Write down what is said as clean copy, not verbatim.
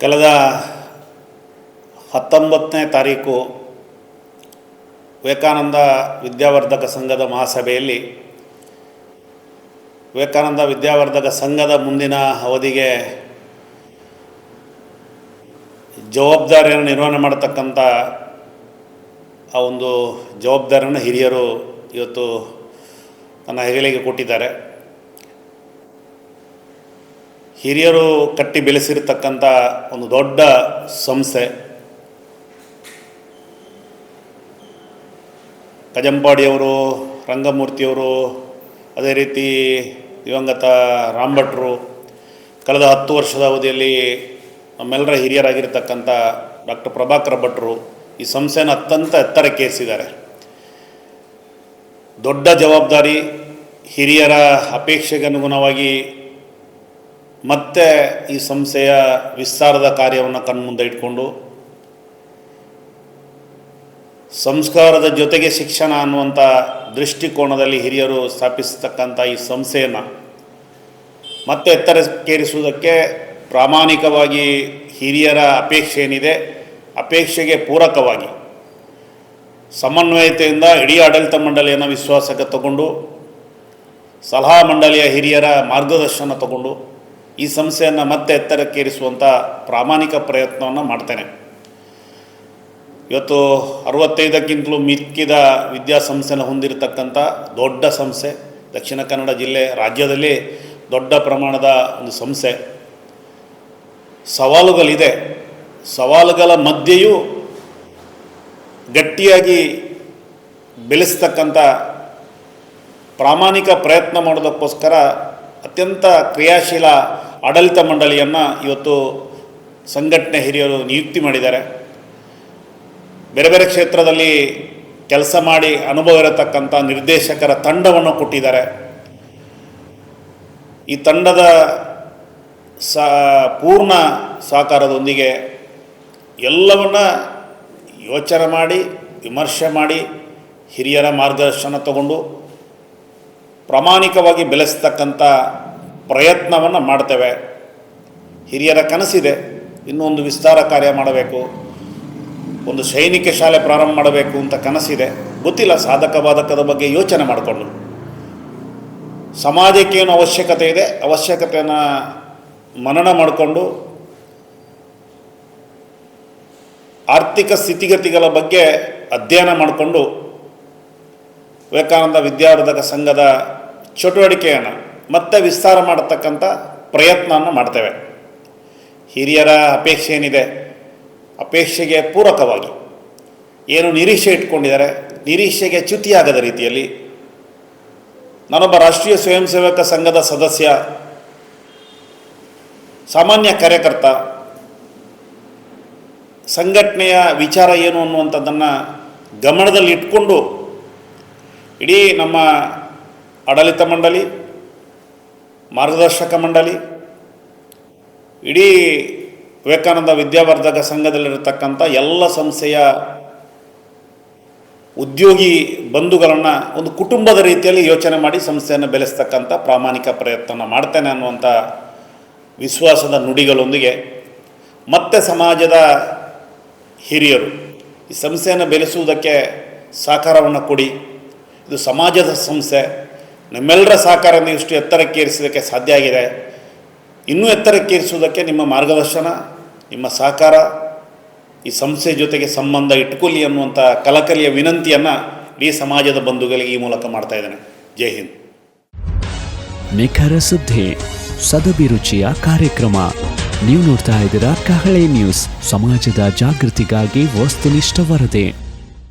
ಕಳೆದ 19ನೇ ತಾರೀಕು ವಿವೇಕಾನಂದ ವಿದ್ಯಾವರ್ಧಕ ಸಂಘದ ಮಹಾಸಭೆಯಲ್ಲಿ ವಿವೇಕಾನಂದ ವಿದ್ಯಾವರ್ಧಕ ಸಂಘದ ಮುಂದಿನ ಅವಧಿಗೆ ಜವಾಬ್ದಾರಿಯನ್ನು ನಿರ್ವಹಣೆ ಮಾಡತಕ್ಕಂಥ ಆ ಒಂದು ಜವಾಬ್ದಾರಿಯನ್ನು ಹಿರಿಯರು ಇವತ್ತು ನನ್ನ ಹೆಗಲಿಗೆ ಕೊಟ್ಟಿದ್ದಾರೆ. ಹಿರಿಯರು ಕಟ್ಟಿ ಬೆಳೆಸಿರ್ತಕ್ಕಂಥ ಒಂದು ದೊಡ್ಡ ಸಂಸ್ಥೆ ಕಜಂಪಾಡಿಯವರು, ರಂಗಮೂರ್ತಿಯವರು, ಅದೇ ರೀತಿ ದಿವಂಗತ ರಾಮಭಟ್ರು, ಕಳೆದ 10 ವರ್ಷದ ಅವಧಿಯಲ್ಲಿ ನಮ್ಮೆಲ್ಲರ ಹಿರಿಯರಾಗಿರ್ತಕ್ಕಂಥ ಡಾಕ್ಟರ್ ಪ್ರಭಾಕರ ಭಟ್ರು ಈ ಸಂಸ್ಥೆಯನ್ನು ಅತ್ಯಂತ ಎತ್ತರಕ್ಕೆ ಏರಿಸಿದ್ದಾರೆ. ದೊಡ್ಡ ಜವಾಬ್ದಾರಿ, ಹಿರಿಯರ ಅಪೇಕ್ಷೆಗೆ ಅನುಗುಣವಾಗಿ ಮತ್ತೆ ಈ ಸಂಸ್ಥೆಯ ವಿಸ್ತಾರದ ಕಾರ್ಯವನ್ನು ಕಣ್ಮುಂದೆ ಇಟ್ಕೊಂಡು ಸಂಸ್ಕಾರದ ಜೊತೆಗೆ ಶಿಕ್ಷಣ ಅನ್ನುವಂಥ ದೃಷ್ಟಿಕೋನದಲ್ಲಿ ಹಿರಿಯರು ಸ್ಥಾಪಿಸತಕ್ಕಂಥ ಈ ಸಂಸ್ಥೆಯನ್ನು ಮತ್ತೆ ಎತ್ತರಕ್ಕೇರಿಸುವುದಕ್ಕೆ ಪ್ರಾಮಾಣಿಕವಾಗಿ ಹಿರಿಯರ ಅಪೇಕ್ಷೆ ಏನಿದೆ, ಅಪೇಕ್ಷೆಗೆ ಪೂರಕವಾಗಿ ಸಮನ್ವಯತೆಯಿಂದ ಇಡೀ ಆಡಳಿತ ಮಂಡಳಿಯನ್ನು ವಿಶ್ವಾಸಕ್ಕೆ ತಗೊಂಡು ಸಲಹಾ ಮಂಡಳಿಯ ಹಿರಿಯರ ಮಾರ್ಗದರ್ಶನ ತಗೊಂಡು ಈ ಸಂಸ್ಥೆಯನ್ನು ಮತ್ತೆ ಎತ್ತರಕ್ಕೇರಿಸುವಂಥ ಪ್ರಾಮಾಣಿಕ ಪ್ರಯತ್ನವನ್ನು ಮಾಡ್ತೇನೆ. ಇವತ್ತು 65ಕ್ಕಿಂತಲೂ ಮಿಕ್ಕಿದ ವಿದ್ಯಾಸಂಸ್ಥೆನ ಹೊಂದಿರತಕ್ಕಂಥ ದೊಡ್ಡ ಸಂಸ್ಥೆ, ದಕ್ಷಿಣ ಕನ್ನಡ ಜಿಲ್ಲೆ ರಾಜ್ಯದಲ್ಲಿ ದೊಡ್ಡ ಪ್ರಮಾಣದ ಒಂದು ಸಂಸ್ಥೆ. ಸವಾಲುಗಳಿದೆ, ಸವಾಲುಗಳ ಮಧ್ಯೆಯೂ ಗಟ್ಟಿಯಾಗಿ ಬೆಳೆಸ್ತಕ್ಕಂಥ ಪ್ರಾಮಾಣಿಕ ಪ್ರಯತ್ನ ಮಾಡೋದಕ್ಕೋಸ್ಕರ ಅತ್ಯಂತ ಕ್ರಿಯಾಶೀಲ ಆಡಳಿತ ಮಂಡಳಿಯನ್ನು ಇವತ್ತು ಸಂಘಟನೆ ಹಿರಿಯರು ನಿಯುಕ್ತಿ ಮಾಡಿದ್ದಾರೆ. ಬೇರೆ ಬೇರೆ ಕ್ಷೇತ್ರದಲ್ಲಿ ಕೆಲಸ ಮಾಡಿ ಅನುಭವ ಇರತಕ್ಕಂಥ ನಿರ್ದೇಶಕರ ತಂಡವನ್ನು ಕೊಟ್ಟಿದ್ದಾರೆ. ಈ ತಂಡದ ಪೂರ್ಣ ಸಹಕಾರದೊಂದಿಗೆ ಎಲ್ಲವನ್ನ ಯೋಚನೆ ಮಾಡಿ ವಿಮರ್ಶೆ ಮಾಡಿ ಹಿರಿಯರ ಮಾರ್ಗದರ್ಶನ ತಗೊಂಡು ಪ್ರಾಮಾಣಿಕವಾಗಿ ಬೆಳೆಸ್ತಕ್ಕಂಥ ಪ್ರಯತ್ನವನ್ನು ಮಾಡ್ತೇವೆ. ಹಿರಿಯರ ಕನಸಿದೆ, ಇನ್ನೂ ಒಂದು ವಿಸ್ತಾರ ಕಾರ್ಯ ಮಾಡಬೇಕು, ಒಂದು ಸೈನಿಕ ಶಾಲೆ ಪ್ರಾರಂಭ ಮಾಡಬೇಕು ಅಂತ ಕನಸಿದೆ. ಗೊತ್ತಿಲ್ಲ, ಸಾಧಕ ಬಾಧಕದ ಬಗ್ಗೆ ಯೋಚನೆ ಮಾಡಿಕೊಂಡು ಸಮಾಜಕ್ಕೆ ಏನು ಅವಶ್ಯಕತೆ ಇದೆ, ಅವಶ್ಯಕತೆಯನ್ನು ಮನನ ಮಾಡಿಕೊಂಡು ಆರ್ಥಿಕ ಸ್ಥಿತಿಗತಿಗಳ ಬಗ್ಗೆ ಅಧ್ಯಯನ ಮಾಡಿಕೊಂಡು ವಿವೇಕಾನಂದ ವಿದ್ಯಾವರ್ಧಕ ಸಂಘದ ಚಟುವಟಿಕೆಯನ್ನು ಮತ್ತೆ ವಿಸ್ತಾರ ಮಾಡತಕ್ಕಂಥ ಪ್ರಯತ್ನವನ್ನು ಮಾಡ್ತೇವೆ. ಹಿರಿಯರ ಅಪೇಕ್ಷೆ ಏನಿದೆ, ಅಪೇಕ್ಷೆಗೆ ಪೂರಕವಾಗಿ ಏನು ನಿರೀಕ್ಷೆ ಇಟ್ಕೊಂಡಿದ್ದಾರೆ, ನಿರೀಕ್ಷೆಗೆ ಚ್ಯುತಿಯಾಗದ ರೀತಿಯಲ್ಲಿ ನಾನೊಬ್ಬ ರಾಷ್ಟ್ರೀಯ ಸ್ವಯಂ ಸೇವಕ ಸಂಘದ ಸದಸ್ಯ, ಸಾಮಾನ್ಯ ಕಾರ್ಯಕರ್ತ, ಸಂಘಟನೆಯ ವಿಚಾರ ಏನು ಅನ್ನುವಂಥದ್ದನ್ನು ಗಮನದಲ್ಲಿ ಇಟ್ಕೊಂಡು ಇಡೀ ನಮ್ಮ ಆಡಳಿತ ಮಂಡಳಿ, ಮಾರ್ಗದರ್ಶಕ ಮಂಡಳಿ, ಇಡೀ ವಿವೇಕಾನಂದ ವಿದ್ಯಾವರ್ಧಕ ಸಂಘದಲ್ಲಿರತಕ್ಕಂಥ ಎಲ್ಲ ಸಂಸ್ಥೆಯ ಉದ್ಯೋಗಿ ಬಂಧುಗಳನ್ನು ಒಂದು ಕುಟುಂಬದ ರೀತಿಯಲ್ಲಿ ಯೋಚನೆ ಮಾಡಿ ಸಂಸ್ಥೆಯನ್ನು ಬೆಳೆಸ್ತಕ್ಕಂಥ ಪ್ರಾಮಾಣಿಕ ಪ್ರಯತ್ನ ಮಾಡ್ತೇನೆ ಅನ್ನುವಂಥ ವಿಶ್ವಾಸದ ನುಡಿಗಳೊಂದಿಗೆ ಮತ್ತೆ ಸಮಾಜದ ಹಿರಿಯರು ಈ ಸಂಸ್ಥೆಯನ್ನು ಬೆಳೆಸುವುದಕ್ಕೆ ಸಹಕಾರವನ್ನು ಕೊಡಿ. ಇದು ಸಮಾಜದ ಸಂಸ್ಥೆ, ನಮ್ಮೆಲ್ಲರ ಸಹಕಾರದಿಂದ ಇಷ್ಟು ಎತ್ತರಕ್ಕೇರಿಸೋದಕ್ಕೆ ಸಾಧ್ಯ ಆಗಿದೆ. ಇನ್ನೂ ಎತ್ತರಕ್ಕೇರಿಸುವುದಕ್ಕೆ ನಿಮ್ಮ ಮಾರ್ಗದರ್ಶನ, ನಿಮ್ಮ ಸಹಕಾರ, ಈ ಸಂಸ್ಥೆ ಜೊತೆಗೆ ಸಂಬಂಧ ಇಟ್ಕೊಳ್ಳಿ ಅನ್ನುವಂಥ ಕಳಕಳಿಯ ವಿನಂತಿಯನ್ನು ಇಡೀ ಸಮಾಜದ ಬಂಧುಗಳಿಗೆ ಈ ಮೂಲಕ ಮಾಡ್ತಾ ಇದ್ದೇನೆ. ಜೈ ಹಿಂದ್. ನಿಖರ ಸುದ್ದಿ, ಸದಭಿರುಚಿಯ ಕಾರ್ಯಕ್ರಮ. ನೀವು ನೋಡ್ತಾ ಇದ್ದೀರಾ ಕಹಳೆ ನ್ಯೂಸ್, ಸಮಾಜದ ಜಾಗೃತಿಗಾಗಿ ವಸ್ತುನಿಷ್ಠ ವರದಿ.